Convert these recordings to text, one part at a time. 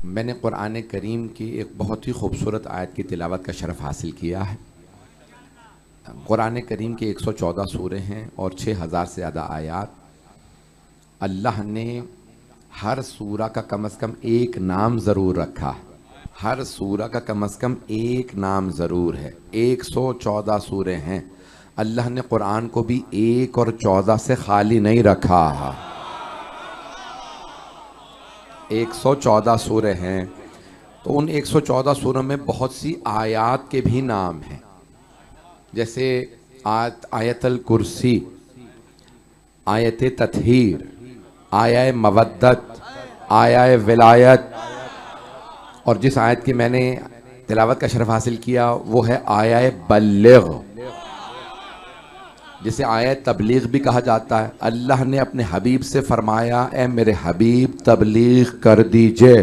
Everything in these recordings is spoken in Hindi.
मैंने कुरान करीम की एक बहुत ही खूबसूरत आयत की तिलावत का शरफ़ हासिल किया है। कुरान करीम के 114 सूरे हैं और 6000 से ज़्यादा आयात। अल्लाह ने हर सूरा का कम से कम एक नाम ज़रूर रखा है। हर सूरा का कम से कम एक नाम ज़रूर है। 114 सूरे हैं। अल्लाह ने कुरान को भी 1 और 14 से खाली नहीं रखा। 114 सूरे हैं, तो उन 114 सूरों में बहुत सी आयात के भी नाम हैं, जैसे आयतल कुर्सी, आयत तत्हीर, आया मवद्दत, आया विलायत, और जिस आयत की मैंने तिलावत का शरफ हासिल किया वो है आया बल्लिग, जिसे आयत तबलीग भी कहा जाता है। अल्लाह ने अपने हबीब से फरमाया, ए मेरे हबीब तबलीग कर दीजिए।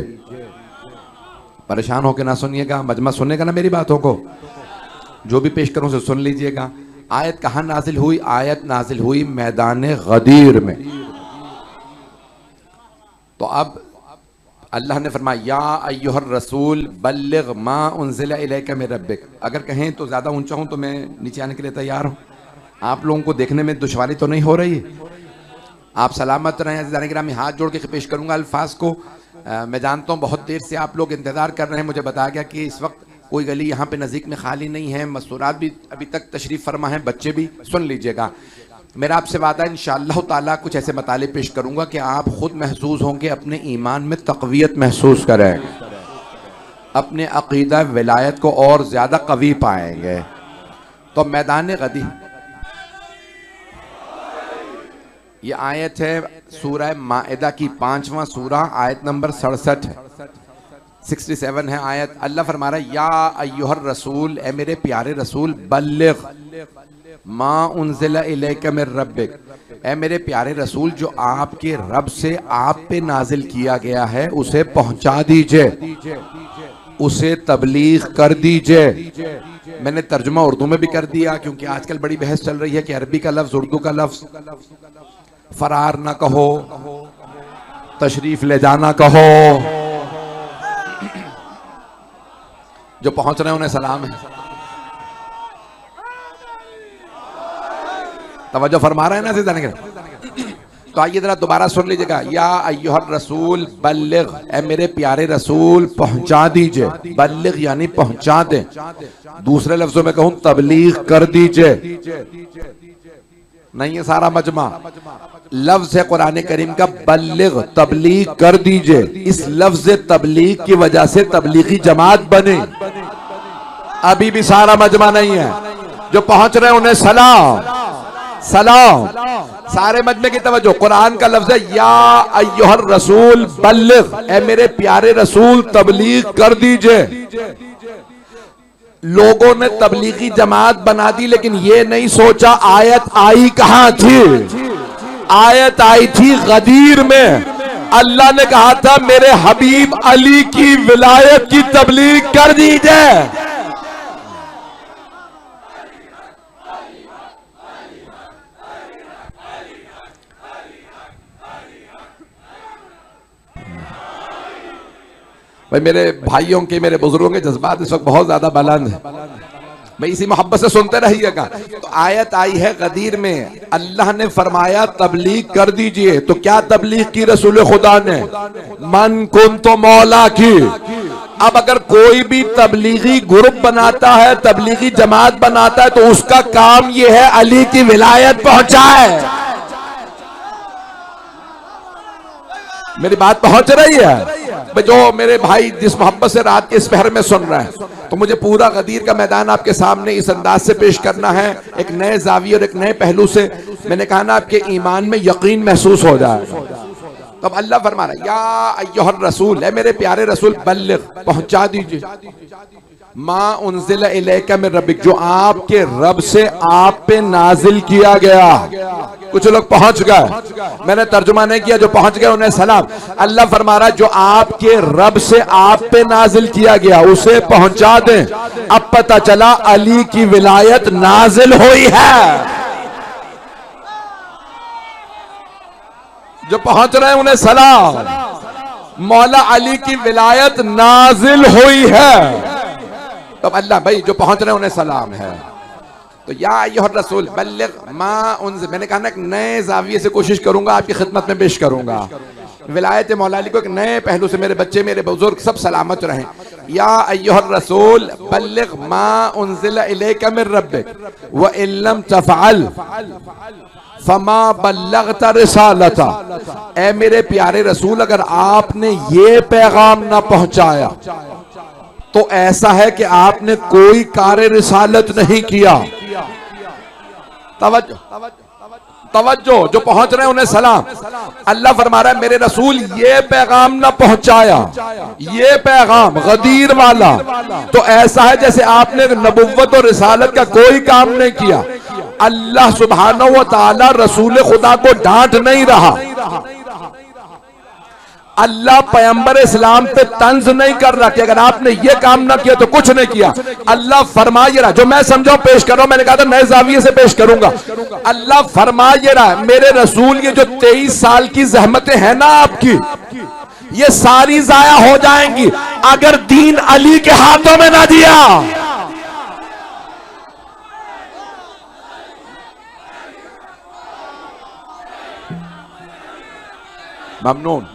परेशान होकर ना सुनिएगा, मजमा सुनेगा ना मेरी बातों को, जो भी पेश करूं उसे सुन लीजिएगा। आयत कहाँ नाजिल हुई? आयत नाजिल हुई मैदान गदीर में। तो अब अल्लाह ने फरमाया, या अय्युहर रसूल बल्लिग मा उन्ज़िला इलैका मिन रब्बिक। अगर कहें तो ज़्यादा ऊंचा हूं तो मैं नीचे आने के लिए तैयार हूं। आप लोगों को देखने में दुश्वारी तो नहीं हो रही है? आप सलामत रहें। अज़ीज़ान गिरामी, हाथ जोड़ के पेश करूंगा अल्फाज को। मैं जानता हूं बहुत देर से आप लोग इंतज़ार कर रहे हैं। मुझे बताया गया कि इस वक्त कोई गली यहाँ पे नज़दीक में खाली नहीं है। मस्तूरात भी अभी तक तशरीफ़ फरमा हैं, बच्चे भी। सुन लीजिएगा, मेरा आपसे वादा है इंशाअल्लाह ताला कुछ ऐसे मताले पेश करूंगा कि आप खुद महसूस होंगे, अपने ईमान में तक़वियत महसूस करें, अपने अक़ीदा विलायत को और ज़्यादा कवी पाएंगे। तो मैदान गदीर, ये आयत है सूरह माइदा की 5वां सूरा, आयत नंबर 67 है, 67 है आयत। अल्लाह फरमा रहा है, या अय्युहर रसूल, ए मेरे प्यारे रसूल, बल्लिग मा उन्ज़िला इलैका मिन रब्बिक, ए मेरे प्यारे रसूल, जो आपके रब से आप पे नाजिल किया गया है उसे पहुंचा दीजिए, उसे तबलीग कर दीजिए। मैंने तर्जुमा उर्दू में भी कर दिया, क्योंकि आजकल बड़ी बहस चल रही है कि अरबी का लफ्ज उर्दू का लफ्ज। फरार ना कहो, तशरीफ ले जाना कहो। जो पहुंच रहे हैं उन्हें सलाम है, तवज्जो फरमा रहे हैं ना सीधा। तो आइए जरा दोबारा सुन लीजिएगा, या अय्युहर रसूल बल्लिग, ए मेरे प्यारे रसूल पहुंचा दीजिए। बल्लिग यानी पहुंचा दें। दूसरे लफ्जों में कहूं तबलीग कर दीजिए। नहीं है सारा मजमा, लफ्ज है कुरान करीम का बल्लिग, तबलीग कर दीजिए। इस लफ्ज तबलीग की वजह से तबलीगी जमात बने। अभी भी सारा मजमा नहीं है। जो पहुंच रहे हैं उन्हें सलाम सलाम। सारे मजमे की तवज्जो। कुरान का लफ्ज है या अय्युहर रसूल बल्लिग, ए मेरे प्यारे रसूल तबलीग कर दीजिए। लोगों ने तबलीगी जमात बना दी, लेकिन ये नहीं सोचा आयत आई कहां थी। आयत आई थी गदीर में। अल्लाह ने कहा था मेरे हबीब अली की विलायत की तबलीग कर दीजिए। भाई मेरे भाइयों के, मेरे बुजुर्गों के जज्बात इस वक्त बहुत ज्यादा बुलंद है। भाई इसी मोहब्बत से सुनते रहिएगा। तो आयत आई है गदीर में, अल्लाह ने फरमाया तबलीग कर दीजिए। तो क्या तबलीग की रसूल खुदा ने? मन कुन तो मौला की। अब अगर कोई भी तबलीगी ग्रुप बनाता है, तबलीगी जमात बनाता है, तो उसका काम यह है अली की विलायत पहुंचाए। मेरी बात पहुंच रही है? जो मेरे भाई जिस मोहब्बत से रात के इस पहर में सुन रहे हैं, तो मुझे पूरा गदीर का मैदान आपके सामने इस अंदाज से पेश करना है, एक नए जाविये और एक नए पहलू से। मैंने कहा ना, आपके ईमान में यकीन महसूस हो जाएगा। तो अब अल्लाह फरमा रहा है, या अय्युहर रसूल, है मेरे प्यारे रसूल, बल्लिग पहुंचा दीजिए, मा उन्ज़िला इलैका मिन रब्बिक, जो आपके रब से आप पे नाजिल किया गया। कुछ लोग पहुंच गए, मैंने तर्जुमा नहीं किया, जो पहुंच गए उन्हें सलाम। अल्लाह फरमा रहा है जो आपके रब से आप पे नाजिल किया गया उसे पहुंचा दें। अब पता चला अली की विलायत नाजिल हुई है। जो पहुंच रहे हैं उन्हें सलाम। मौला अली की विलायत नाजिल हुई है। तो अल्लाह भाई जो पहुंच रहे हैं उन्हें सलाम है। तो या अय्युहर रसूल बल्लिग मा उनज़िल, मैंने कहा ना एक नए जाविये से कोशिश करूंगा आपकी खिदमत में पेश करूंगा। विलायत मौला अली को एक नए पहलू से मेरे बच्चे मेरे बुजुर्ग सब सलामत रहें। या अय्युहर रसूल बल्लिग मा उनज़िल इलैका मिर रब्बिक व इल्लम तफ़अल फमा बल्लगता रिसालता। ए मेरे प्यारे रसूल अगर आपने ये पैगाम ना पहुंचाया तो ऐसा है कि आपने कोई कार्य रिसालत नहीं किया। तवज्जो तवज्जो, जो पहुंच रहे हैं उन्हें सलाम। अल्लाह फरमा रहा है मेरे रसूल ये पैगाम ना पहुंचाया, ये पैगाम गदीर वाला, तो ऐसा है जैसे आपने नबुव्वत और रिसालत का कोई काम नहीं किया। अल्लाह सुब्हानहू व तआला रसूल खुदा को डांट नहीं रहा, अल्लाह पैगंबर इस्लाम पे तंज नहीं कर रहा कि अगर आपने ये काम ना किया तो कुछ नहीं किया। अल्लाह फरमाए रहा, जो मैं समझाऊं पेश कर रहा हूं, मैंने कहा था नए जाविये से पेश करूंगा। अल्लाह फरमाए रहा मेरे रसूल ये जो 23 साल की जहमतें हैं ना आपकी, ये सारी जाया हो जाएंगी अगर दीन अली के हाथों में ना दिया। ममनून।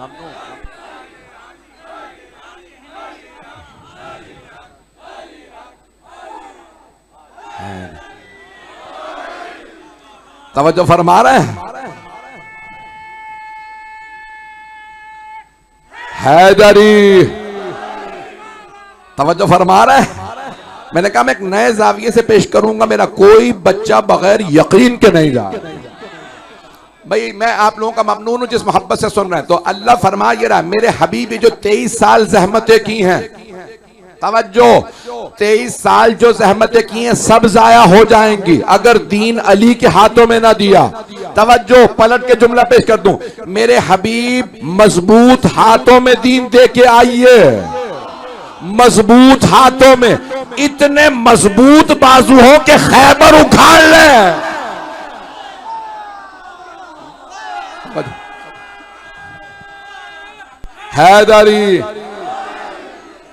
तवज्जो फरमा रहे हैं। हैदरी तवज्जो फरमा रहे हैं। मैंने कहा मैं एक नए जाविये से पेश करूंगा, मेरा कोई बच्चा बगैर यकीन के नहीं जा। भाई मैं आप लोगों का ममनून हूं जिस मोहब्बत से सुन रहे हैं। तो अल्लाह फरमा ये रहा मेरे हबीब जो 23 साल जहमतें की हैं, तवज्जो 23 साल जो जहमतें की हैं सब जाया हो जाएंगी अगर दीन अली के हाथों में ना दिया। तवज्जो पलट के जुमला पेश कर दूं, मेरे हबीब मजबूत हाथों में दीन दे के आइए, मजबूत हाथों में, इतने मजबूत बाजू हो के खैबर उखाड़ ले। हैदरी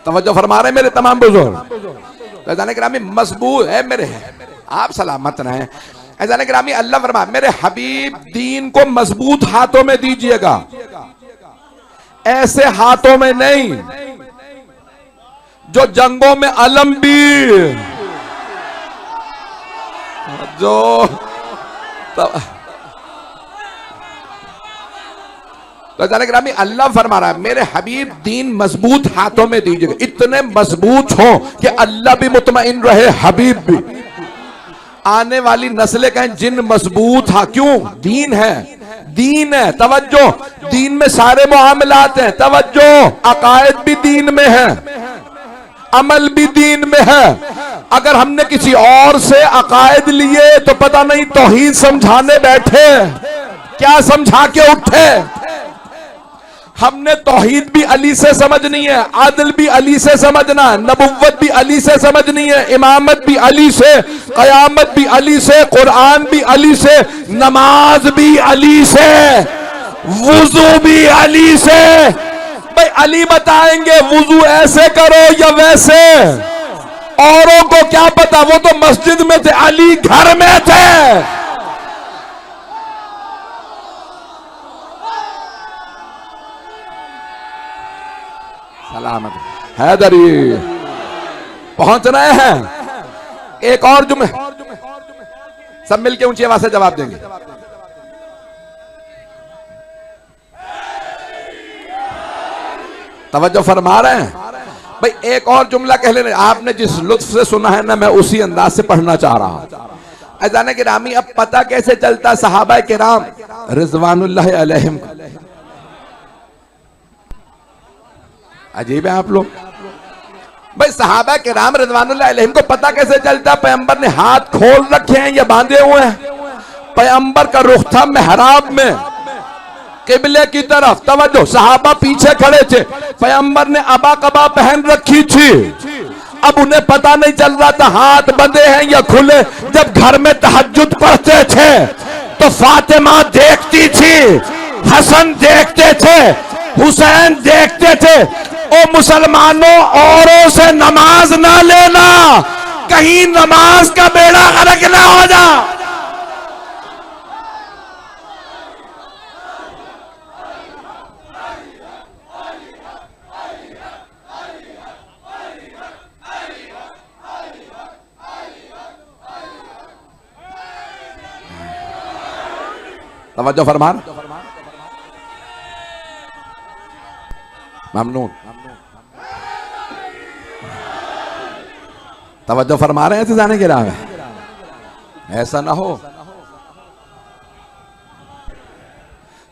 तवज्जो फरमा रहे मेरे तमाम बुजुर्ग। जाने ग्रामी मजबूत है मेरे, आप सलामत रहें। जाने ग्रामी अल्लाह फरमा मेरे हबीब दीन को मजबूत हाथों में दीजिएगा, ऐसे हाथों में नहीं जो जंगों में अलमबीर, जो तो ग्रामी अल्लाह फरमा रहा है मेरे हबीब दीन मजबूत हाथों में दीजिएगा, इतने मजबूत हो कि अल्लाह भी मुतमईन रहे, हबीब भी। आने वाली नस्लें कहें जिन मजबूत हा, क्यों? दीन है, दीन है। तवज्जो, दीन में सारे मुआमलात हैं। तवज्जो, अकायद भी दीन में है, अमल भी दीन में है। अगर हमने किसी और से अकायद लिए तो पता नहीं तौहीद समझाने बैठे, क्या समझा के उठे। हमने तौहीद भी अली से समझनी है, आदिल भी अली से समझना, नबुव्वत भी अली से समझनी है, इमामत भी अली से, क़यामत भी अली से, कुरान भी अली से, नमाज भी अली से, वुजू भी अली से। भाई अली बताएंगे वुजू ऐसे करो या वैसे, औरों को क्या पता, वो तो मस्जिद में थे, अली घर में थे। सलामत हैदरी पहुंच रहे हैं। एक और जुमले सब मिलके ऊंची आवाज से जवाब देंगे। तवज्जो फरमा रहे हैं। भाई एक और जुमला कह लेने, आपने जिस लुत्फ से सुना है ना, मैं उसी अंदाज से पढ़ना चाह रहा हूं। अज़ान किरामी अब पता कैसे चलता सहाबा किराम रिज़वानुल्लाह अलैहिम, अजीब है आप लोग। भाई सहाबा किराम रिज़वानुल्लाह अलैहिम को पता कैसे चलता? पैगंबर ने हाथ खोल रखे हैं या बांधे हुए हैं? पैगंबर का रुख था मेहराब में किबले की तरफ। तवज्जो, सहाबा पीछे खड़े थे, पैगंबर ने अबा कबा पहन रखी थी। अब उन्हें पता नहीं चल रहा था हाथ बंधे हैं या खुले। जब घर में तहज्जुद पढ़ते थे तो फातिमा देखती थी, हसन देखते थे, हुसैन देखते थे, ओ मुसलमानों औरों से नमाज ना लेना, कहीं नमाज का बेड़ा गर्क ना हो जा। तवज्जो फरमा, ममनून तवज्जो फरमा रहे हैं जाने के राह, ऐसा ना हो।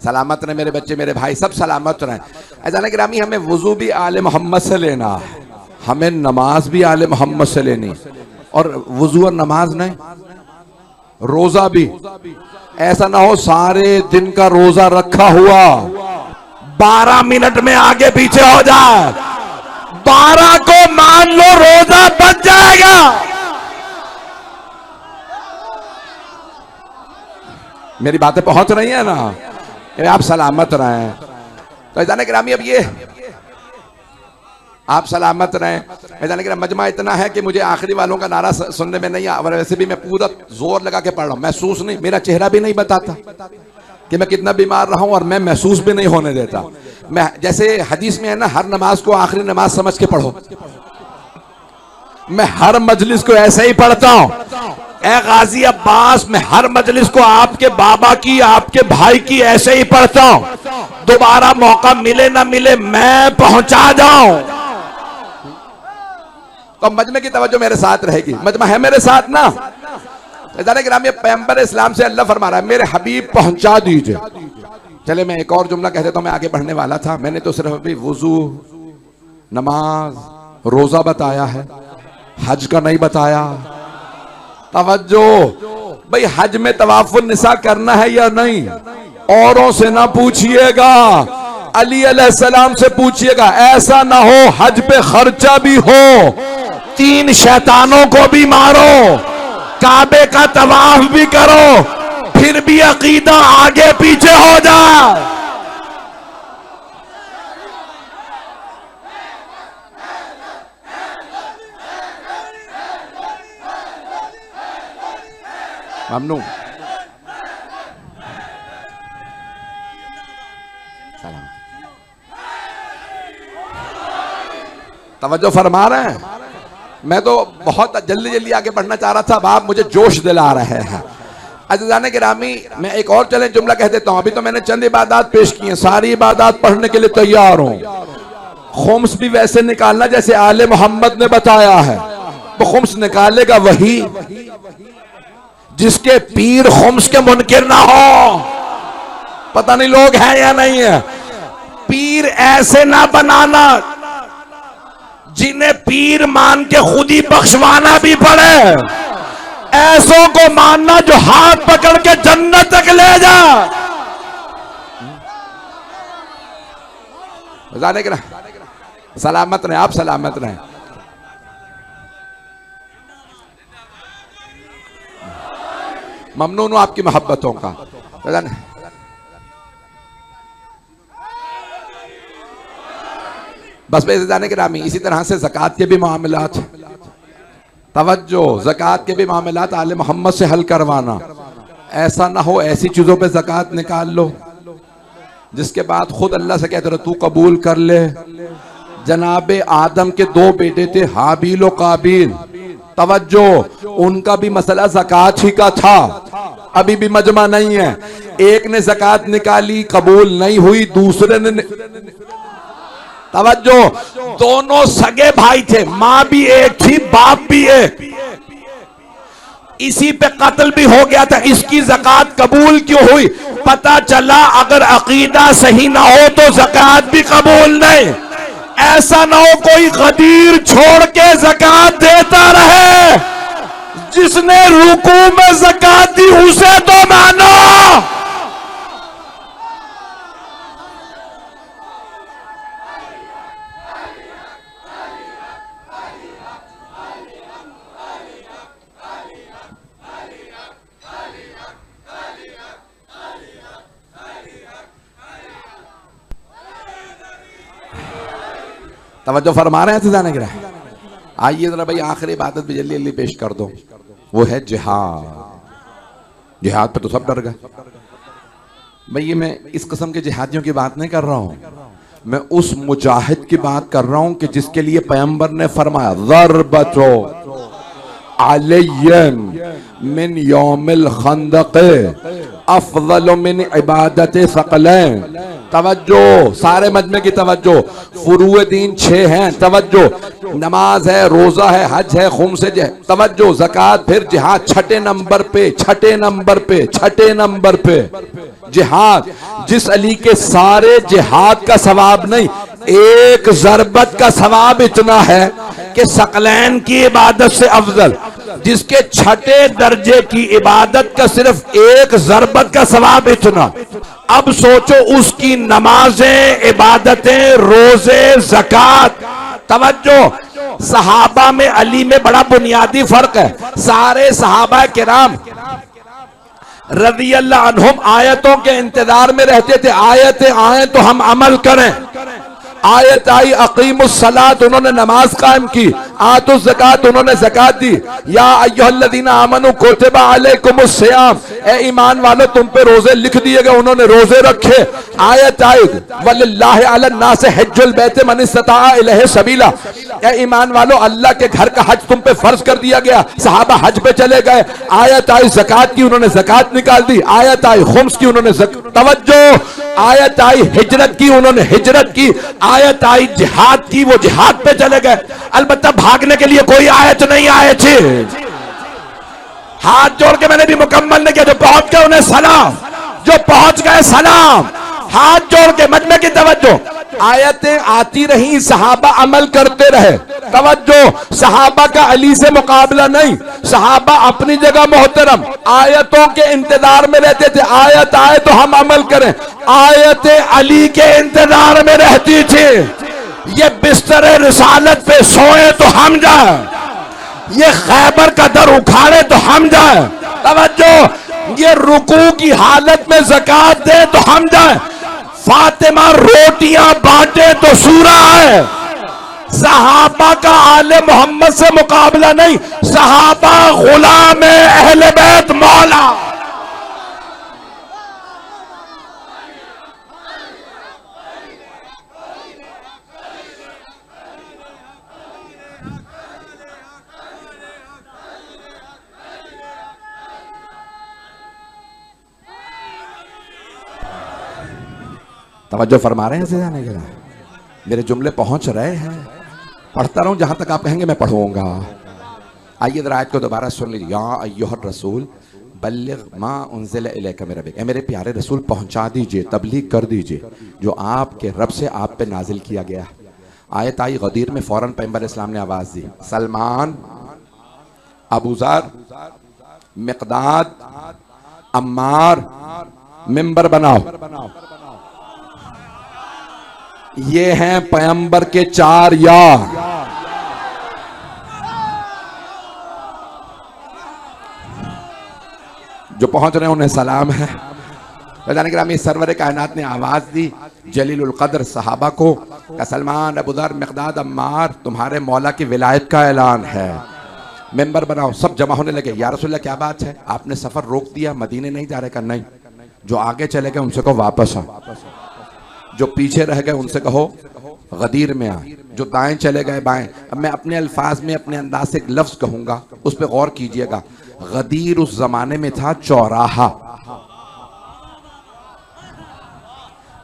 सलामत रहे मेरे बच्चे, मेरे भाई सब सलामत रहे। ऐसा गिरामी, हमें वजू भी आले मोहम्मद से लेना है, हमें नमाज भी आले मोहम्मद से लेनी, और वजू और नमाज नहीं, रोजा भी। ऐसा ना हो सारे दिन का रोजा रखा हुआ 12 मिनट में आगे पीछे हो जाए, 12 को मान लो रोजा बच जाएगा। मेरी बातें पहुंच रही है ना, आप सलामत रहें। तो ऐसा गिरामी, अब ये आप सलामत रहें। ऐसा नहीं, मजमा इतना है कि मुझे आखिरी वालों का नारा सुनने में नहीं, और वैसे भी मैं पूरा जोर लगा के पढ़ रहा हूं, महसूस नहीं, मेरा चेहरा भी नहीं बताता कि मैं कितना बीमार रहा हूं, और मैं महसूस भी नहीं होने देता। मैं जैसे हदीस में है ना, हर नमाज को आखिरी नमाज समझ के पढ़ो, मैं हर मजलिस को ऐसे ही पढ़ता हूं। ए गाजी अब्बास, मैं हर मजलिस को आपके बाबा की, आपके भाई की ऐसे ही पढ़ता हूं, दोबारा मौका मिले ना मिले मैं पहुंचा जाऊं। तो मजमे की तवज्जो मेरे साथ रहेगी, मजमा है मेरे साथ ना। ग्रामीण पैगंबर इस्लाम से अल्लाह फरमा रहा है, मेरे हबीब पहुंचा दीजिए। चले मैं एक और जुमला कह देता हूं, मैं आगे बढ़ने वाला था। मैंने तो सिर्फ अभी वुजू, नमाज, रोजा बताया है, हज का नहीं बताया। तवज्जो भाई, हज में तवाफुन निसा करना है या नहीं, औरों से ना पूछिएगा, अली अलैहिस्सलाम से पूछिएगा। ऐसा ना हो हज पे खर्चा भी हो, 3 शैतानों को भी मारो, काबे का तवाफ भी करो, फिर भी अकीदा आगे पीछे हो जाए। ममनू तवज्जो फरमा रहे हैं। मैं तो बहुत जल्दी जल्दी आगे बढ़ना चाह रहा था, अब आप मुझे जोश दिला रहे हैं। अज़ीज़ाने गिरामी, मैं एक और चैलेंज जुमला कह देता हूं। अभी तो मैंने चंद इबादत पेश की हैं, सारी इबादत पढ़ने के लिए तैयार हूं। खुम्स भी वैसे निकालना जैसे आले मोहम्मद ने बताया है। वो खुम्स निकालेगा वही जिसके पीर खुम्स के मुनकिर ना हो। पता नहीं लोग हैं या नहीं है। पीर ऐसे ना बनाना जिन्हें पीर मान के खुद ही बख्शवाना भी पड़े। ऐसों को मानना जो हाथ पकड़ के जन्नत तक ले जा। जाने के ना, सलामत रहे आप, सलामत रहे। ममनून हूं आपकी मोहब्बतों का। बस बेइज्जत जाने के नामी, इसी तरह से ज़कात के भी मामलात, तवज्जो, ज़कात के भी मामलात आले मोहम्मद से हल करवाना। ऐसा ना हो ऐसी चीजों पे ज़कात निकाल लो जिसके बाद खुद अल्लाह से कहते रहो तू कबूल कर ले। जनाबे आदम के 2 बेटे थे, हाबील और काबिल। तवज्जो, उनका भी मसला ज़कात ही का था। अभी भी मजमा नहीं है। एक ने ज़कात निकाली, कबूल नहीं हुई, दूसरे ने तवज्जो, दोनों सगे भाई थे, मां भी एक थी, बाप भी एक। इसी पे कत्ल भी हो गया था। इसकी ज़कात कबूल क्यों हुई? पता चला अगर अकीदा सही ना हो तो ज़कात भी कबूल नहीं। ऐसा ना हो कोई गदीर छोड़ के ज़कात देता रहे। जिसने रुकू में ज़कात दी उसे तो मानो। तवज्जो फरमा रहे हैं जाने गिरा। आइए जरा भाई आखिरी इबादत भी जल्दी जल्दी पेश कर दो, वो है जिहाद। जिहाद पे तो सब डर गए भाई। ये मैं इस किस्म के जिहादियों की बात नहीं कर रहा हूं, मैं उस मुजाहिद की बात कर रहा हूं कि जिसके लिए पैगंबर ने फरमाया ज़रबतो अलय्यन मिन यौमिल खंदक़ अफ़ज़ल मिन इबादत सकलैन। तवज्जो, सारे मजमे की तवज्जो। फुरूए दीन 6 हैं, तवज्जो। नमाज है, रोजा है, हज है, खुम्स है, तवज्जो, ज़कात, फिर जिहाद छठे नंबर पे, छठे नंबर पे, छठे नंबर पे जिहाद। जिस अली के सारे जिहाद का सवाब नहीं, एक ज़रबत का सवाब इतना है कि सकलैन की इबादत से अफजल, जिसके छठे दर्जे की इबादत का सिर्फ एक ज़रबत का सवाब इतना। अब सोचो उसकी नमाजें, इबादतें, रोजे, ज़कात। तवज्जो, सहाबा में अली में बड़ा बुनियादी फर्क है। सारे सहाबा किराम रज़ी अल्लाह अन्हुम आयतों के इंतजार में रहते थे, आयतें आए तो हम अमल करें। आयत आई अकीमुस सलात, उन्होंने नमाज कायम की। आतुज़ ज़कात, उन्होंने ज़कात दी। या अय्युहल्लज़ीना आमनू कुतिबा अलैकुमुस सियाम, ए ईमान वालों तुम पे रोजे लिख दिए गए, उन्होंने रोजे रखे। आयत आई वलिल्लाहि अलन नास हज्जुल बैत मन इस्तता इलैहि सबीला, ए ईमान वालों अल्लाह के घर का हज तुम पे फर्ज कर दिया गया, सहाबा हज पे चले गए। आयत आई ज़कात की, उन्होंने ज़कात निकाल दी। आयत आई खुम्स की, उन्होंने तवज्जो, आयत आई हिजरत की, उन्होंने हिजरत की। आयत आई जिहाद की, वो जिहाद पे चले गए। अलबत्ता भागने के लिए कोई आयत नहीं आए थे। हाथ जोड़ के मैंने भी मुकम्मल नहीं किया, जो पहुंच गए उन्हें सलाम, जो पहुंच गए सलाम। हाथ जोड़ के मजमे की तवज्जो। आयतें आती रही, सहाबा अमल करते रहे। तवज्जो, सहाबा का अली से मुकाबला नहीं, सहाबा अपनी जगह मोहतरम, आयतों के इंतजार में रहते थे। आयत आए तो हम अमल करें, आयतें अली के इंतजार में रहती थी। ये बिस्तर रिसालत पे सोए तो हम जाए, ये खैबर का दर उखाड़े तो हम जाए। तवज्जो, ये रुकू की हालत में ज़कात दे तो हम जाए। फातिमा रोटियां बांटे तो सूरा है। सहाबा का आले मोहम्मद से मुकाबला नहीं, सहाबा गुलाम अहले बैत मौला। तवज्जो फरमा रहे हैं जाने के लिए, मेरे जुमले पहुंच रहे हैं। पढ़ता रहूं जहां तक आप कहेंगे मैं पढ़ूंगा। आइए जरा आयत को दोबारा सुन लीजिए। या अय्युहर रसूल बल्लिग मा उन्ज़िला इलैका मिन रब्बिक, मेरे प्यारे रसूल पहुंचा दीजिए, तबलीग कर दीजिए जो आपके रब से आप पे नाजिल किया गया। आयत आई गदीर में, फौरन पैगंबर इस्लाम ने आवाज दी, सलमान, अबू ज़र, मिक़दाद, अम्मार, मिंबर बनाओ। ये हैं पैगंबर के 4 यार। जो पहुंच रहे हैं उन्हें सलाम है। ग्रामी सरवर कायनात ने आवाज दी जलीलुल कद्र सहाबा को, सलमान, अबू ज़र, मिक़दाद, अम्मार, तुम्हारे मौला की विलायत का ऐलान है, मेंबर बनाओ। सब जमा होने लगे। या रसूलल्लाह क्या बात है, आपने सफर रोक दिया, मदीने नहीं जा रहे? का नहीं, जो आगे चले गए उनसे कहो वापस आ, जो पीछे रह गए उनसे कहो गदीर में आ, जो दाएं चले गए बाएं। अब मैं अपने अल्फाज में, अपने अंदाज से एक लफ्ज कहूंगा, उस पर गौर कीजिएगा। गदीर उस जमाने में था चौराहा,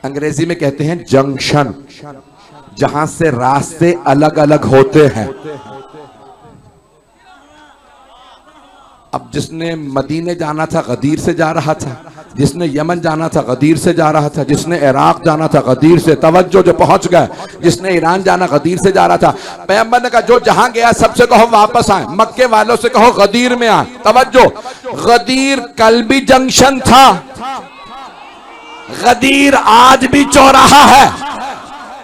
अंग्रेजी में कहते हैं जंक्शन, जहां से रास्ते अलग अलग होते हैं। अब जिसने मदीने जाना था गदीर से जा रहा था, जिसने यमन जाना था गदीर से जा रहा था, जिसने इराक जाना था गदीर से, तवज्जो, जो पहुंच गए, जिसने ईरान जाना गदीर से जा रहा था। पैगंबर ने कहा जो जहां गया सबसे कहो वापस आए, मक्के वालों से कहो गदीर में आए। तवज्जो, गदीर कल भी जंक्शन था, गदीर आज भी चौराहा है।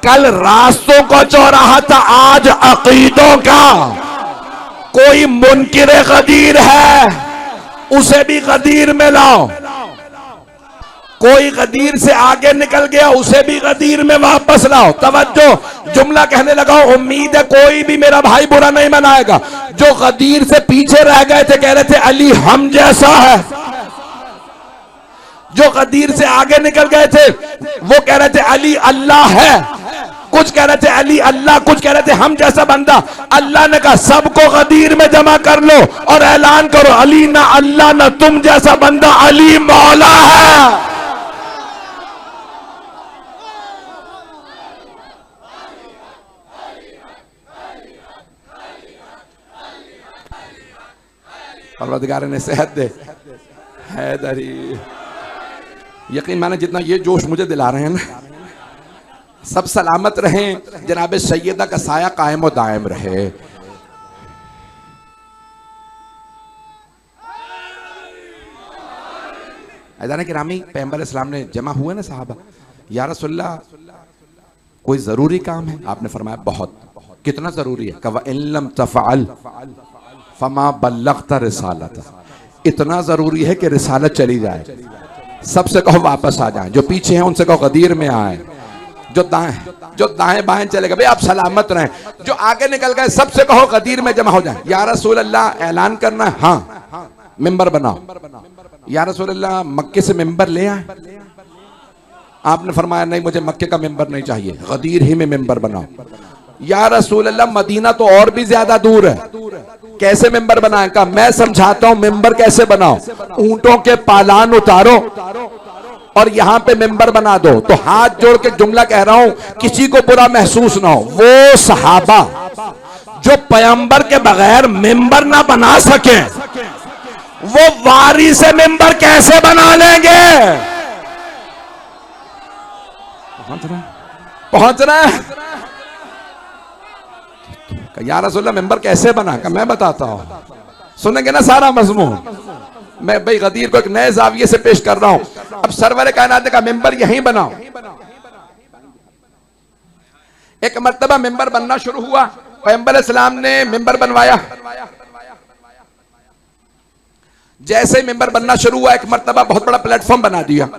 कल रास्तों का चौराहा था, आज अकीदों का। कोई मुनकिर गदीर है, उसे भी गदीर में लाओ। कोई गदीर से आगे निकल गया उसे भी गदीर में वापस लाओ। तवज्जो, जुमला कहने लगा, उम्मीद है कोई भी मेरा भाई बुरा नहीं मनाएगा। जो गदीर से पीछे रह गए थे कह रहे थे अली हम जैसा है, जो गदीर से आगे निकल गए थे वो कह रहे थे अली अल्लाह है, कुछ कह रहे थे अली अल्लाह, कुछ कह रहे थे हम जैसा बंदा। अल्लाह ने कहा सबको गदीर में जमा कर लो और ऐलान करो अली ना अल्लाह ना तुम जैसा बंदा, अली मौला है। परवरदिगार ने सेहत दे हैदरी। यकीन माने जितना ये जोश मुझे दिला रहे हैं ना, सब सलामत रहें, जनाब सैयदा का साया कायम और दायम रहे। ऐदान किरामी, पैगंबर इस्लाम ने जमा हुए ना साहबा, या रसूलल्लाह कोई जरूरी काम है? आपने फरमाया बहुत। कितना जरूरी है? कवा इल्लम तफअल फमा बल्लगता रिसालत। इतना जरूरी है कि रिसालत चली जाए। सबसे कहो वापस आ जाएं, जो पीछे हैं उनसे कहो गदीर में आए, जो दाएं बाएं चले गए भाई आप सलामत रहें, जो आगे निकल गए सबसे कहो गदीर में जमा हो जाए। या रसूल अल्लाह ऐलान करना है, हाँ मिंबर बनाओ। या रसूल अल्लाह मक्के से मिंबर ले आए। आपने फरमाया नहीं मुझे मक्के का मिंबर नहीं चाहिए, गदीर ही में मिंबर बनाओ। या रसूल अल्लाह मदीना तो और भी ज्यादा दूर है, कैसे मिंबर बनाए? का मैं समझाता हूं मिंबर कैसे बनाओ। ऊंटों के पालान उतारो और यहां पे मिंबर बना दो। तो हाथ जोड़ के जुमला कह रहा हूं, किसी को बुरा महसूस ना हो। वो सहाबा जो पैगंबर के बगैर मिंबर ना बना सके, वो वारी से मिंबर कैसे बना लेंगे? पहुंच रहा है? या रसूलल्लाह मेंबर कैसे बना? का मैं बताता हूं, सुनेंगे ना सारा मजमून। मैं भाई गदीर को एक नए जाविये से पेश कर रहा हूं। अब सरवर कायनात का मेंबर यहीं बनाओ। एक मर्तबा मेंबर बनना शुरू हुआ, पैगंबर इस्लाम ने मेंबर बनवाया। जैसे मेंबर बनना शुरू हुआ, एक मर्तबा बहुत बड़ा प्लेटफॉर्म बना दिया।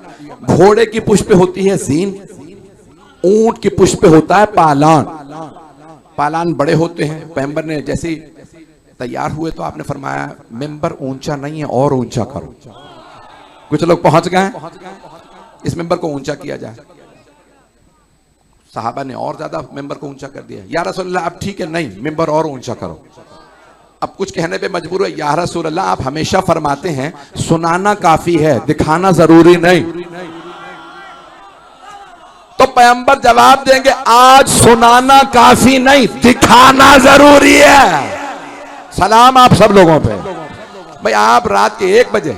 घोड़े की पुष्प पे होती है जीन, ऊंट की पुष्प पे होता है पालान। पालान बड़े होते हैं। पैगंबर ने जैसे तैयार हुए तो आपने फरमाया मेंबर ऊंचा नहीं है और ऊंचा करो। कुछ लोग पहुंच गए, इस मेंबर को ऊंचा किया जाए। सहाबा ने और ज्यादा मेंबर को ऊंचा कर दिया। या रसूलल्लाह अब ठीक है, नहीं मेंबर और ऊंचा करो। अब कुछ कहने पे मजबूर है। या रसूलल्लाह आप हमेशा फरमाते हैं सुनाना काफी है, दिखाना जरूरी नहीं। तो पैगंबर जवाब देंगे आज सुनाना काफी नहीं, दिखाना जरूरी है। सलाम आप सब लोगों पे। भाई आप रात के 1 बजे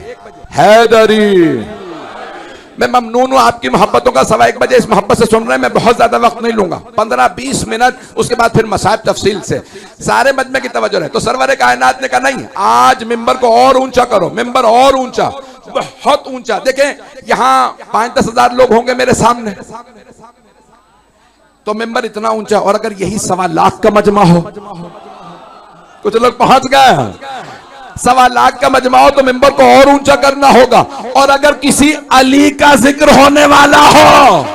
हैदरी, मैं ममनून हूं आपकी मोहब्बतों का। 1:15 बजे इस मोहब्बत से सुन रहे हैं। मैं बहुत ज्यादा वक्त नहीं लूंगा, 15-20 मिनट, उसके बाद फिर मसाइब तफसील से सारे मजमे की तवज्जो रहे। तो सरवर कायनात ने कहा नहीं आज मिंबर को और ऊंचा करो, मिंबर और ऊंचा, बहुत ऊंचा। देखें यहां 5-10 हजार लोग होंगे मेरे सामने, तो मिंबर इतना ऊंचा। और अगर यही 1.25 लाख का मजमा हो, कुछ लोग पहुंच गए, 1.25 लाख का मजमा हो तो मिंबर को और ऊंचा करना होगा। और अगर किसी अली का जिक्र होने वाला हो,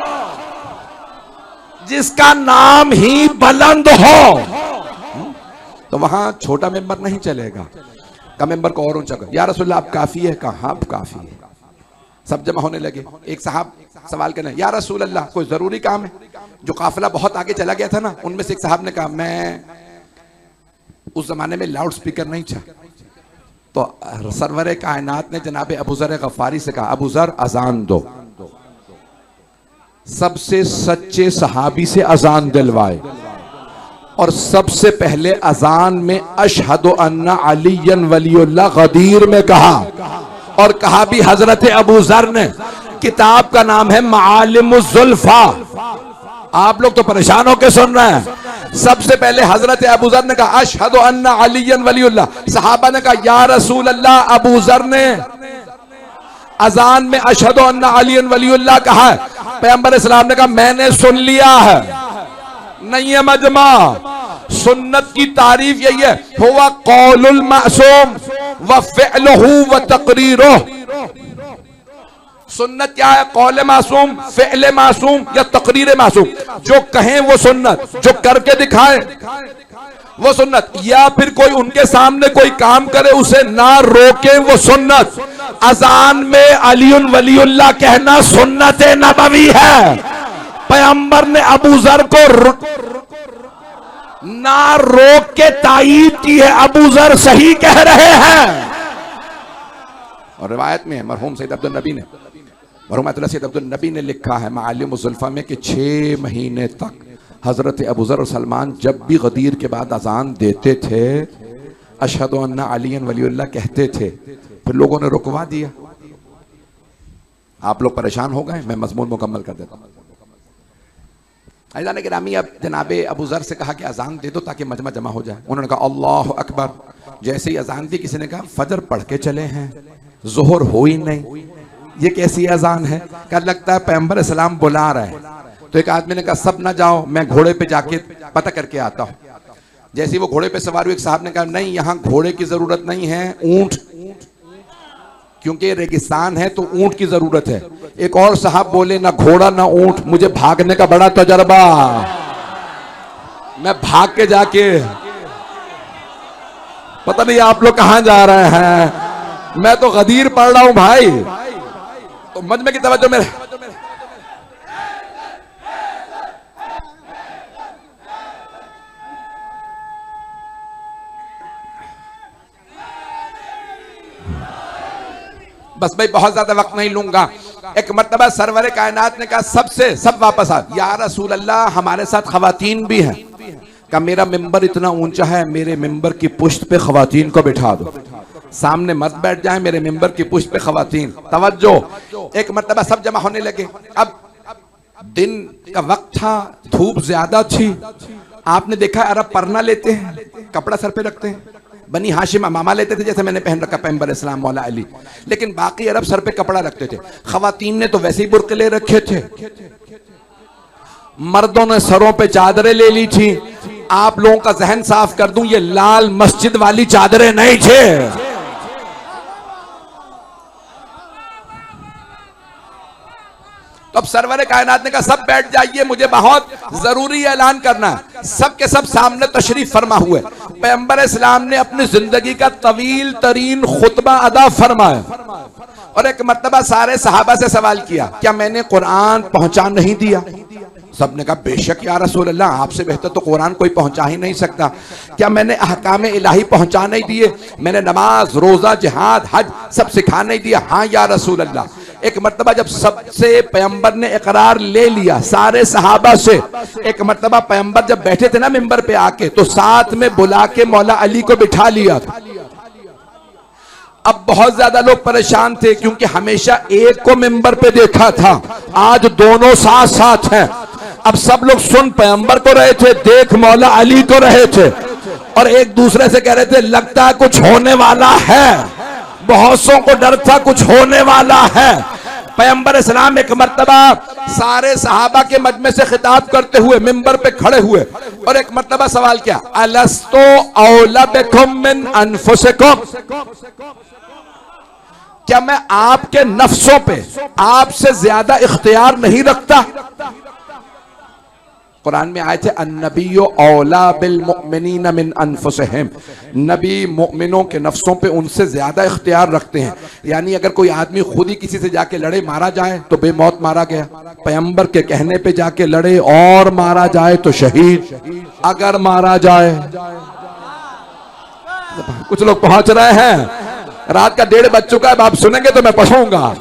जिसका नाम ही बुलंद हो, तो वहां छोटा मिंबर नहीं चलेगा, का मिंबर को और ऊंचा कर। या रसूलल्लाह आप काफी है? कहा आप काफी है। सब जमा होने लगे। एक साहब सवाल करने, या रसूल अल्लाह कोई जरूरी काम है? जो काफिला बहुत आगे चला गया था ना, उनमें से एक साहब ने कहा मैं उस जमाने में लाउड स्पीकर नहीं था। तो सरवर कायनात ने जनाब अबू ज़र गफारी से कहा अबू ज़र अजान दो। सबसे सच्चे सहाबी से अजान दिलवाए और सबसे पहले अजान में अशहदु अन्ना अलीयन वलीउल्लाह गदीर में कहा। और कहा भी हजरत अबू ज़र ने। किताब का नाम है मालिमुज़ ज़ुल्फ़ा। आप लोग तो परेशान होकर सुन रहे हैं। सबसे पहले हजरत अबू ज़र ने कहा अशहदु अन्ना अलीयन वलीउल्लाह। सहाबा ने कहा या रसूल अल्लाह अबू ज़र ने अजान में अशहदु अन्ना अलीयन वलीउल्लाह कहा है। पैगंबर इस्लाम ने कहा मैंने सुन लिया है, नहीं है मजमा। सुन्नत की तारीफ यही है, हुवा कौलुल मासूम व फ़िअलुहु व तक़रीरुहु। सुन्नत क्या है? कौल मासूम, फ़िअल मासूम या तकरीर मासूम। जो कहें वो सुन्नत, जो करके दिखाएं वो सुन्नत, या फिर कोई उनके सामने कोई काम करे उसे ना रोके वो सुन्नत। अजान में अलीउन वलीउल्लाह कहना सुन्नत नबवी है। पैगंबर ने अबू जर को ना रोक के तायीद की है, अबू जर सही कह रहे हैं। और रिवायत में है मरहूम सैयद अब्दुल नबी ने, मरहूम सैयद अब्दुल नबी ने लिखा है मालिम ज़ुल्फ़ा में कि 6 महीने तक हजरत अबू ज़र और सलमान जब भी गदीर के बाद अजान देते थे अशहदु अन्ना अलीयन वलीउल्लाह कहते थे, फिर लोगों ने रुकवा दिया। आप लोग परेशान हो गए, मैं मजमून मुकम्मल कर देता हूं। गिरामी, अब जनाब अबू ज़र से कहा कि अजान दे दो ताकि मजमा जमा हो जाए। उन्होंने कहा अल्लाह अकबर। जैसे ही अजान दी, किसी ने कहा फजर पढ़ के चले हैं, जोहर हो ही नहीं, ये कैसी अजान है? क्या लगता है पैगंबर सलाम बुला रहा है। तो एक आदमी ने कहा सब ना जाओ, मैं घोड़े पे जाके पता करके आता हूँ। जैसे ही वो घोड़े पे सवार हुए, एक साहब ने कहा नहीं, यहाँ घोड़े की जरूरत नहीं है, ऊंट, क्योंकि रेगिस्तान है तो ऊंट की जरूरत है। एक और साहब बोले ना घोड़ा ना ऊंट, मुझे भागने का बड़ा तजर्बा, मैं भाग के जाके, पता नहीं आप लोग कहां जा रहे हैं, मैं तो गदीर पढ़ रहा हूं भाई। तो मजमे की तवज्जो मेरे, बस भाई बहुत ज्यादा वक्त नहीं लूंगा। एक मर्तबा सरवर कायनात ने कहा सब वापस आ, या रसूल अल्लाह हमारे साथ खवातीन भी हैं। का मेरा मिंबर इतना ऊंचा है, मेरे मिंबर की पुश्त पे खवातीन को बिठा दो, सामने मत बैठ जाए, मेरे मिंबर की पुश्त पे खवातीन। तवज्जो, एक मर्तबा सब जमा होने लगे। अब दिन का वक्त था, धूप ज्यादा थी। आपने देखा अरब परना लेते हैं, कपड़ा सर पे रखते हैं। बनी हाशिम अमामा लेते थे, जैसे मैंने पहन रखा पैगंबर इस्लाम मौला अली, लेकिन बाकी अरब सर पे कपड़ा रखते थे। खवातीन ने तो वैसे ही बुर्के ले रखे थे, मर्दों ने सरों पे चादरें ले ली थी। आप लोगों का जहन साफ कर दूं, ये लाल मस्जिद वाली चादरें नहीं थे। तो अब सरवर कायनात ने कहा सब बैठ जाइए, मुझे बहुत जरूरी ऐलान करना है। सब के सब सामने तशरीफ फरमा हुए। पैगंबर इस्लाम ने अपनी जिंदगी का तवील तरीन खुतबा अदा फरमाया और एक मर्तबा सारे सहाबा से सवाल किया, क्या मैंने कुरान पहुंचा नहीं दिया? सबने कहा बेशक या रसूल अल्लाह, आपसे बेहतर तो कुरान कोई पहुंचा ही नहीं सकता। क्या मैंने अहकाम इलाही पहुंचा नहीं दिए? मैंने नमाज, रोजा, जिहाद, हज सब सिखा नहीं दिया? हाँ या रसूल अल्लाह। एक मर्तबा जब सबसे पैगंबर ने इकरार ले लिया सारे सहाबा से, एक मर्तबा पैगंबर जब बैठे थे ना मिंबर पे आके, तो साथ में बुला के मौला अली को बिठा लिया था। अब बहुत ज्यादा लोग परेशान थे क्योंकि हमेशा एक को मिंबर पे देखा था, आज दोनों साथ साथ हैं। अब सब लोग सुन पैगंबर को रहे थे, देख मौला अली को रहे थे, और एक दूसरे से कह रहे थे लगता है कुछ होने वाला है। बहुत सौ को डर था कुछ होने वाला है। पैगंबर इस्लाम एक मर्तबा सारे सहाबा के मजमे से खिताब करते हुए मिंबर पे खड़े हुए और एक मर्तबा सवाल किया, अलस्तो औला बिकुम मिन अनफुसिकुम, क्या मैं आपके नफ्सों पे आपसे ज्यादा इख्तियार नहीं रखता? कुरान में आए थे अन्नबियो औला बिल मुमिनीन मिन अनफुसिहिम, नबी मुमिनों के नफ्सों पे उनसे ज्यादा इख्तियार रखते हैं। यानी अगर कोई आदमी खुद ही किसी से जाके लड़े मारा जाए तो बेमौत मारा गया, पैगंबर के कहने पे जाके लड़े और मारा जाए तो शहीद, अगर मारा जाए। कुछ लोग पहुंच रहे हैं, रात का 1:30 बज चुका है, आप सुनेंगे तो मैं पढ़ूंगा।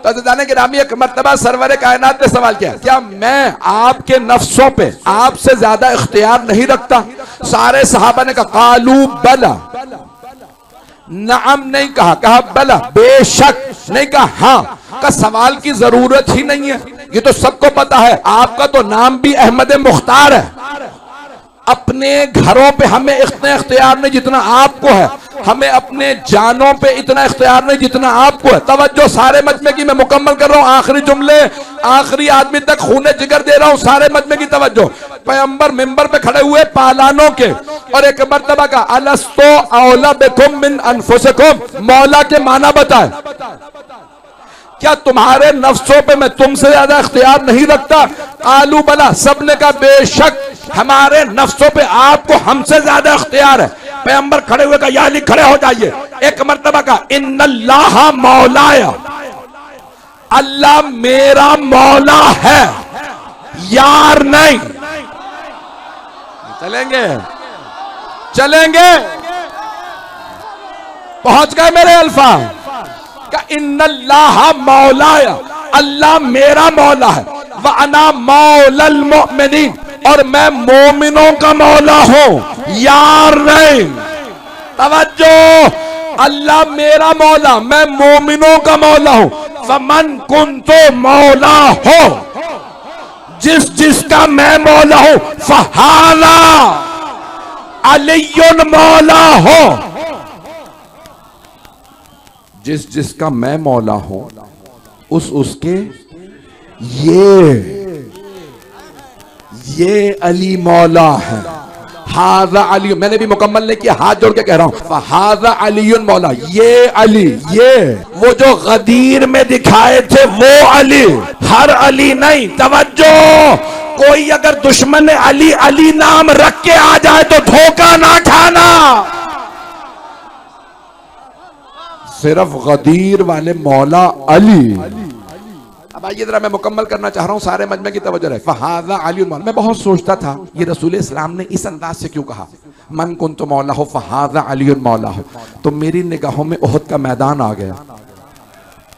तो जाने के नामी एक मर्तबा सरवर कायनात ने सवाल किया, क्या मैं आपके नफ्सों पे आपसे ज्यादा इख्तियार नहीं रखता? सारे सहाबा ने कहा कालू बला, नअम नहीं कहा, कहा बला, बेशक नहीं कहा हाँ। का सवाल की जरूरत ही नहीं है, ये तो सबको पता है। आपका तो नाम भी अहमद मुख्तार है। अपने घरों पे हमें इतना इख्तियार नहीं जितना आपको है, हमें अपने जानों पे इतना इख्तियार नहीं जितना आपको है। तवज्जो सारे मजमे की मैं मुकम्मल कर रहा हूँ, आखिरी जुमले आखिरी आदमी तक खूने जिगर दे रहा हूँ, सारे मजमे की तवज्जो। पैगंबर मिंबर पे खड़े हुए पालानों के और एक मर्तबा का अलस्तो औला बिकुम मिन अनफुसिकुम, मौला के माना बताए। क्या तुम्हारे नफ्सों पे मैं तुमसे ज्यादा इख्तियार नहीं रखता? कालू बला, सबने कहा बेशक हमारे नफ्सों पे आपको हमसे ज्यादा इख्तियार है। पैगंबर खड़े हुए कहा, या अली खड़े हो जाइए। एक मर्तबा का इन्नल्लाह मौलाया, अल्लाह मेरा मौला है, यार नहीं। चलेंगे चलेंगे, पहुंच गए मेरे अल्फाज का। इन्नल्लाह मौलाया, अल्लाह मेरा मौला है। व अना मौलल मोमिनीन, और मैं मोमिनों का मौला हूं, यार नहीं। तवज्जो, अल्लाह मेरा मौला, मैं मोमिनों का मौला हूं। फमन कुंतो मौला हो, जिस जिसका मैं मौला हूं, फहादा अलीयुन मौला हो, जिस जिसका मैं मौला हूं उसके ये अली मौला है। हाजा अली, मैंने भी मुकम्मल नहीं किया, हाथ जोड़ के कह रहा हूं, हाजा अलीयुन मौला, ये अली, ये वो जो गदीर में दिखाए थे वो अली, हर अली नहीं। तवज्जो, कोई अगर दुश्मन अली अली नाम रख के आ जाए तो धोखा ना खाना, सिर्फ गदीर वाले मौला अली। अब आइए जरा, मैं मुकम्मल करना चाह रहा हूं, सारे मजमे की तवज्जो रहे। फहाजा अली मौला, मैं बहुत सोचता था ये रसूल इस्लाम ने इस अंदाज से क्यों कहा, मन कुन तो मौला हो फहाजा अली मौला हो। तो मेरी निगाहों में उहद का मैदान आ गया,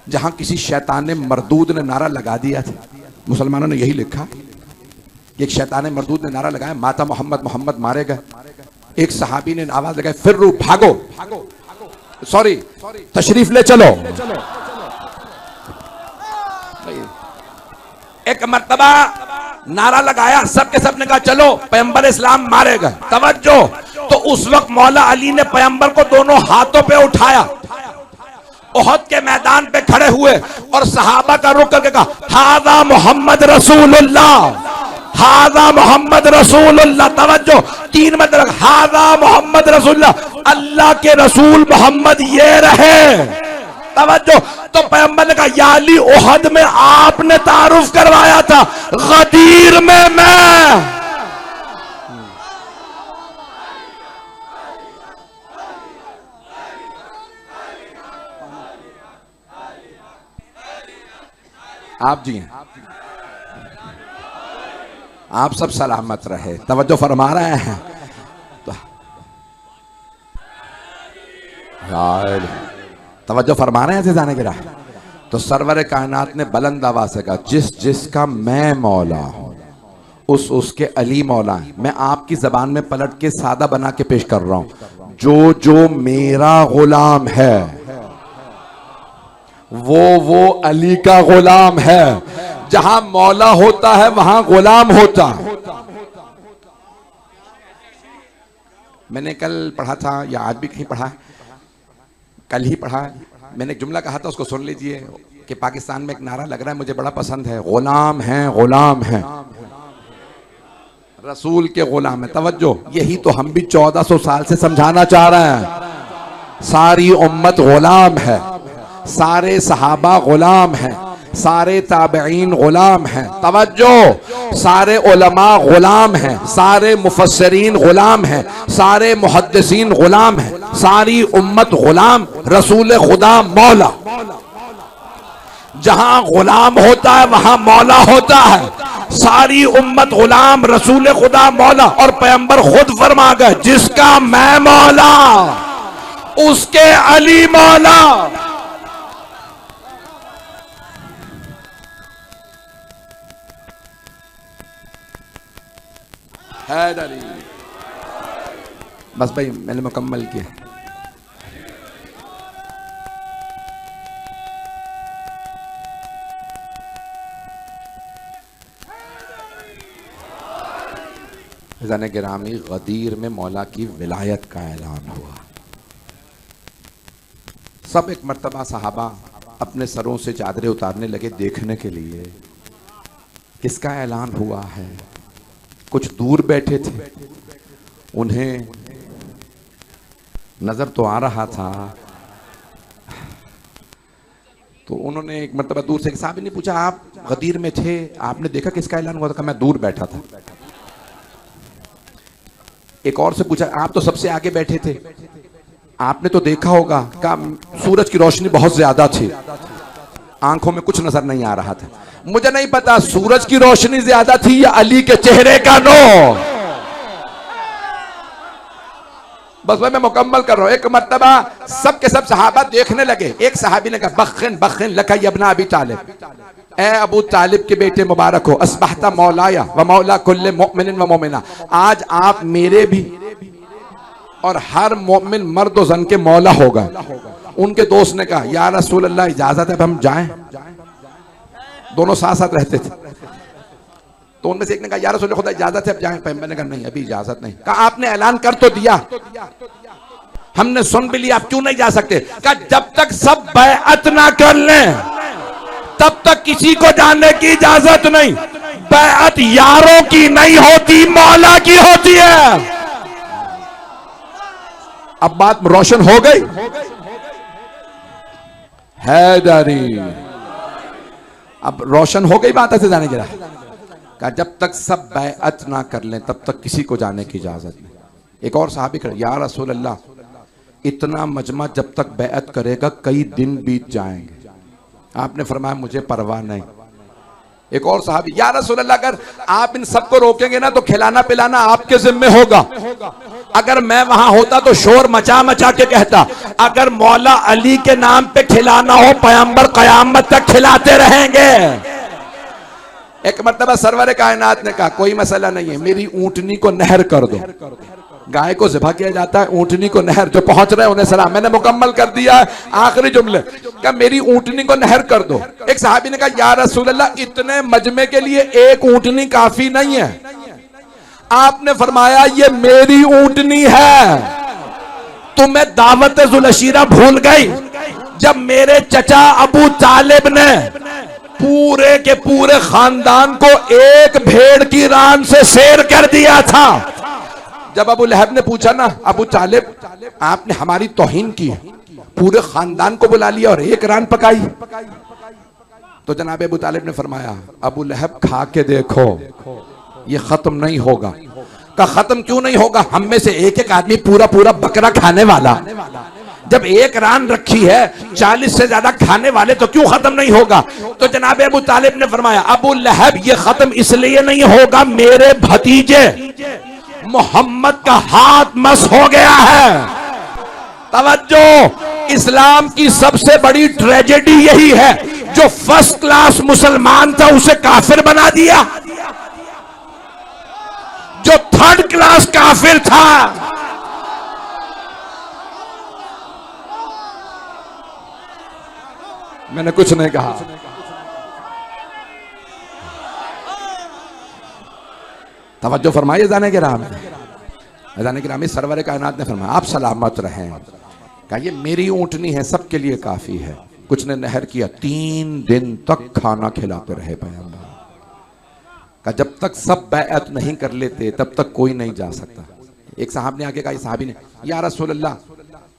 जहां किसी शैतान मरदूद ने नारा लगा दिया था। मुसलमानों ने यही लिखा, एक शैतान मरदूद ने नारा लगाया, माता मोहम्मद, मोहम्मद मारे गए। एक सहाबी ने आवाज लगाई, फिर्रू, भागो, सॉरी तशरीफ ले चलो। एक मर्तबा नारा लगाया, सबके सब ने कहा चलो, पैगंबर इस्लाम मारे गए। तवज्जो, तो उस वक्त मौला अली ने पैगंबर को दोनों हाथों पे उठाया, उहद के मैदान पे खड़े हुए और सहाबा का रुख करके कहा, हादा मोहम्मद रसूलुल्लाह, हादा मोहम्मद रसूलुल्लाह। तवज्जो, 3 मतलब हादा मोहम्मद रसूलुल्लाह, अल्लाह के रसूल मोहम्मद ये रहे। तवज्जो, तो पैगंबर ने कहा, या अली, उहद में आपने तारुफ करवाया था, गदीर में मैं। आप जी हैं, आप सब सलामत रहे। तवज्जो फरमा रहे हैं तो तवज्जो फरमा रहे हैं जाने गिरा। तो सरवर कायनात ने बुलंद आवाज से कहा, जिस जिसका मैं मौला हूं उसके अली मौला है। मैं आपकी जबान में पलट के सादा बना के पेश कर रहा हूं, जो जो मेरा गुलाम है वो अली का गुलाम है। जहां मौला होता है वहां गुलाम होता है। मैंने कल पढ़ा था, या आज भी कहीं पढ़ा, कल ही पढ़ा, मैंने एक जुमला कहा था, उसको सुन लीजिए कि पाकिस्तान में एक नारा लग रहा है, मुझे बड़ा पसंद है, गुलाम हैं, गुलाम हैं, रसूल के गुलाम है। तवज्जो, यही तो हम भी 1400 साल से समझाना चाह रहे हैं। सारी उम्मत गुलाम है, सारे सहाबा गुलाम हैं, सारे ताबईन गुलाम हैं। तवज्जो, सारे उलमा गुलाम हैं, सारे मुफस्सिरीन गुलाम हैं, सारे मुहद्दिसीन गुलाम हैं, सारी उम्मत गुलाम, रसूल खुदा मौला। जहां गुलाम होता है वहां मौला होता है। सारी उम्मत गुलाम, रसूल खुदा मौला। और पैगंबर खुद फरमा गए, जिसका मैं मौला उसके अली मौला। बस भाई, मैंने मुकम्मल किया। ज़ाने गिरामी, गदीर में मौला की विलायत का ऐलान हुआ। सब एक मर्तबा सहाबा अपने सरों से चादरें उतारने लगे देखने के लिए किसका ऐलान हुआ है। कुछ दूर बैठे थे, उन्हें नजर तो आ रहा था तो उन्होंने एक मरतबा दूर से एक साहब ने पूछा, आप गदीर में थे, आपने देखा किसका ऐलान हुआ था? कहा मैं दूर बैठा था। एक और से पूछा, आप तो सबसे आगे बैठे थे, आपने तो देखा होगा। कहा सूरज की रोशनी बहुत ज्यादा थी, आंखों में कुछ नजर नहीं आ रहा था। मुझे नहीं पता सूरज की रोशनी ज्यादा थी या अली के चेहरे का नूर। बस मैं मुकम्मल कर रहा हूं। एक मर्तबा सब के सब सहाबा देखने लगे। एक सहाबी ने कहा, बखिन बखिन लका इब्न अबी तालिब, ए अबू तालिब के बेटे मुबारक हो, अस्बहता मौलाया व मौला कुल्ले मुमिनिन व मोमिना, आज आप मेरे भी और हर मोमिन मर्द व जन के मौला होगा। उनके दोस्त ने कहा, या रसूल अल्लाह इजाजत है अब हम जाएं? दोनों साथ साथ रहते थे। तो उनमें से एक ने कहा, या रसूल खुदा इजाजत है अब जाएं? पैगंबर ने कहा, नहीं अभी इजाजत नहीं। कहा आपने ऐलान कर तो दिया, हमने सुन भी लिया, आप क्यों नहीं जा सकते? कहा जब तक सब बैअत ना कर लें तब तक किसी को जाने की इजाजत नहीं। बैअत यारों की नहीं होती, मौला की होती है। अब बात रोशन हो गई। हैदरी, अब रोशन हो गई बात। ऐसे जाने की राह। कहा जब तक सब बैअत ना कर लें तब तक किसी को जाने की इजाजत नहीं। एक और साहबी कर, या रसूल अल्लाह इतना मजमा जब तक बैअत करेगा कई दिन बीत जाएंगे। आपने फरमाया मुझे परवाह नहीं। एक और साहबी, या रसूल अल्लाह अगर आप इन सबको रोकेंगे ना तो खिलाना पिलाना आपके जिम्मे होगा। अगर मैं वहां होता तो शोर मचा मचा के कहता, अगर मौला अली के नाम पे खिलाना हो पैगंबर कयामत तक खिलाते रहेंगे। एक मर्तबा सरवर कायनात ने कहा, कोई मसला नहीं है, मेरी ऊंटनी को नहर कर दो। गाय को ज़िबा किया जाता है, ऊंटनी को नहर। जो पहुंच रहे उन्हें सलाम, मैंने मुकम्मल कर दिया आखिरी जुमले। क्या मेरी ऊंटनी को नहर कर दो। एक सहाबी ने कहा, या रसूल अल्लाह इतने मजमे के लिए एक ऊंटनी काफी नहीं है। आपने फरमाया ये मेरी ऊंटनी है। तुम्हें दावत जुलशीरा भूल गई जब मेरे चचा अबू तालिब ने पूरे के पूरे खानदान को एक भेड़ की रान से शेर कर दिया था। जब अबू लहब ने पूछा ना, अबू तालिब आपने हमारी तौहीन की, पूरे खानदान को बुला लिया और एक रान पकाई। तो जनाब अबू तालिब ने फरमाया, अबू लहब खा के देखो ये खत्म नहीं होगा। का खत्म क्यों नहीं होगा? हम में से एक एक आदमी पूरा पूरा बकरा खाने वाला, जब एक रान रखी है 40 से ज्यादा खाने वाले, तो क्यों खत्म नहीं होगा? तो जनाब अबू तालिब ने फरमाया, अबू लहब ये खत्म इसलिए नहीं होगा, मेरे भतीजे मोहम्मद का हाथ मस हो गया है। तवज्जो, इस्लाम की सबसे बड़ी ट्रेजेडी यही है, जो फर्स्ट क्लास मुसलमान था उसे काफिर बना दिया, जो थर्ड क्लास काफिर था मैंने कुछ नहीं कहा। तवज्जो फरमाइए जाने के राह में। जाने के राह में सरवर कायनात ने फरमाया, आप सलामत रहें। कहा ये मेरी ऊंटनी है, सबके लिए काफी है। कुछ ने नहर किया, 3 दिन तक खाना खिलाते रहे पैगंबर। कहा जब तक सब बैअत नहीं कर लेते तब तक कोई नहीं जा सकता। एक साहब ने आगे कहा, साहबी ने, या रसूल अल्लाह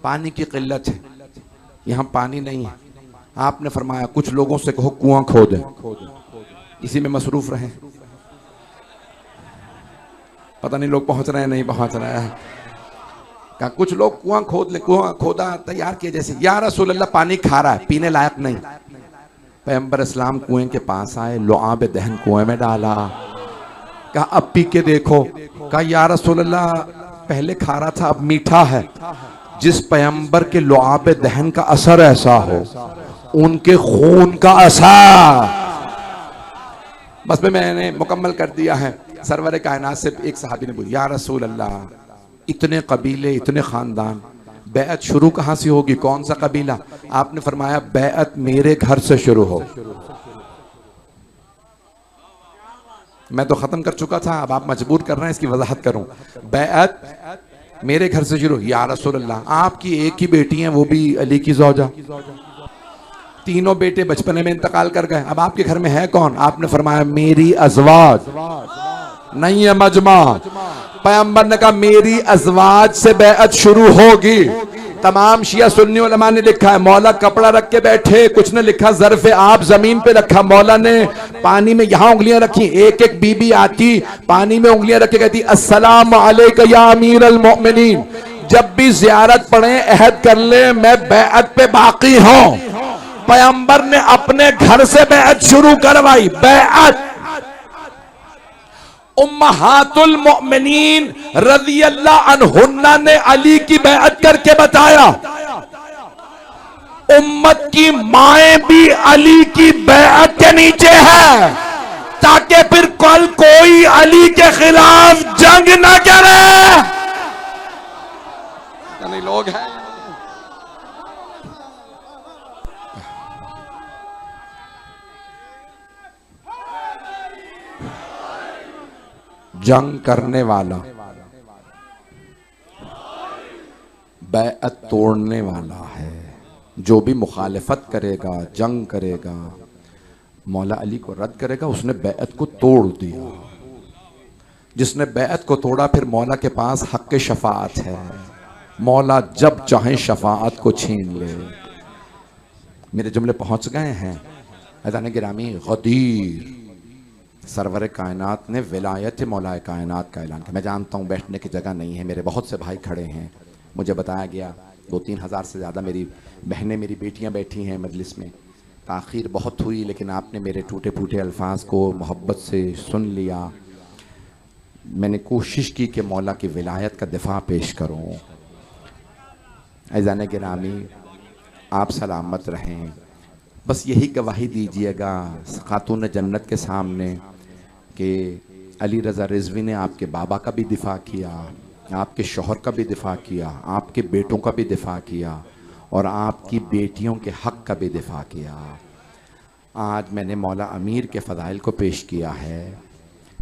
पानी की किल्लत है, यहां पानी नहीं है। आपने फरमाया कुछ लोगों से कहो कुआं खोदें, इसी में मसरूफ रहे। पता नहीं लोग पहुंच रहे हैं नहीं पहुंच रहे हैं। कहा कुछ लोग कुआं खोद ले, कुआं खोदा तैयार किए जैसे। या रसूल अल्लाह पानी खारा है, पीने लायक नहीं। पैगंबर इस्लाम कुएं के पास आए, लुआब दहन कुएं में डाला। कहा अब पी के देखो। कहा या रसूल अल्लाह पहले खारा था अब मीठा है। जिस पैगंबर के लुआब दहन का असर ऐसा हो, उनके खून का असर। बस में मैंने मुकम्मल कर दिया है। सरवर कायनात से एक सहाबी ने बोला, या रसूल अल्लाह इतने कबीले इतने खानदान, बैअत शुरू कहां से होगी? कौन सा कबीला? आपने फरमाया बैअत मेरे घर से शुरू हो। मैं तो खत्म कर चुका था, अब आप मजबूर कर रहे हैं इसकी वजाहत करूं। बैअत मेरे घर से शुरू। या रसूल अल्लाह आपकी एक ही बेटी है, वो भी अली की ज़ौजा। तीनों बेटे बचपने में इंतकाल कर गए, अब आपके घर में है कौन? आपने फरमाया मेरी अज़वाज, नहीं है मजमा। पैगंबर ने कहा मेरी अज़वाज से बैअत शुरू होगी। तमाम शिया सुन्नी उलमा ने लिखा है मौला कपड़ा रख के बैठे, कुछ ने लिखा ज़र्फ़े आप जमीन पे रखा, मौला ने पानी में यहां उंगलियां रखी, एक एक बीबी आती पानी में उंगलियां रख के कहती अस्सलाम अलैका या अमीर अल मोमिनीन, जब भी ज़ियारत पढ़े अहद कर ले मैं बैअत पे बाकी हूं। पैगंबर ने अपने घर से बैअत शुरू करवाई। बैअत उम्महातुल मोमिनीन रज़ियल्लाहु अन्हुन्ना ने अली की बैअत करके बताया, उम्मत की माएं भी अली की बैअत के नीचे है, ताकि फिर कल कोई अली के खिलाफ जंग न करे। लोग हैं जंग करने वाला, बैअत तोड़ने वाला है। जो भी मुखालिफत करेगा, जंग करेगा, मौला अली को रद्द करेगा, उसने बैअत को तोड़ दिया। जिसने बैअत को तोड़ा फिर मौला के पास हक़ शफाअत है, मौला जब चाहे शफाअत को छीन ले। मेरे जुमले पहुंच गए हैं। अज़ान गिरामी, गदीर सरवर कायनात ने विलायत मौला कायनात का ऐलान किया। मैं जानता हूँ बैठने की जगह नहीं है, मेरे बहुत से भाई खड़े हैं, मुझे बताया गया 2-3 हज़ार से ज़्यादा मेरी बहनें, मेरी बेटियाँ बैठी हैं मजलिस में। ताख़ीर बहुत हुई, लेकिन आपने मेरे टूटे फूटे अल्फाज को मोहब्बत से सुन लिया। मैंने कोशिश की कि मौला की विलायत का दिफा पेश करूँ। अज़ान गिरामी, आप सलामत रहें। बस यही गवाही दीजिएगा खातून जन्नत के सामने कि अली रज़ा रिज़वी ने आपके बाबा का भी दिफा किया, आपके शौहर का भी दिफा किया, आपके बेटों का भी दिफा किया और आपकी बेटियों के हक़ का भी दिफा किया। आज मैंने मौला अमीर के फ़ज़ाइल को पेश किया है।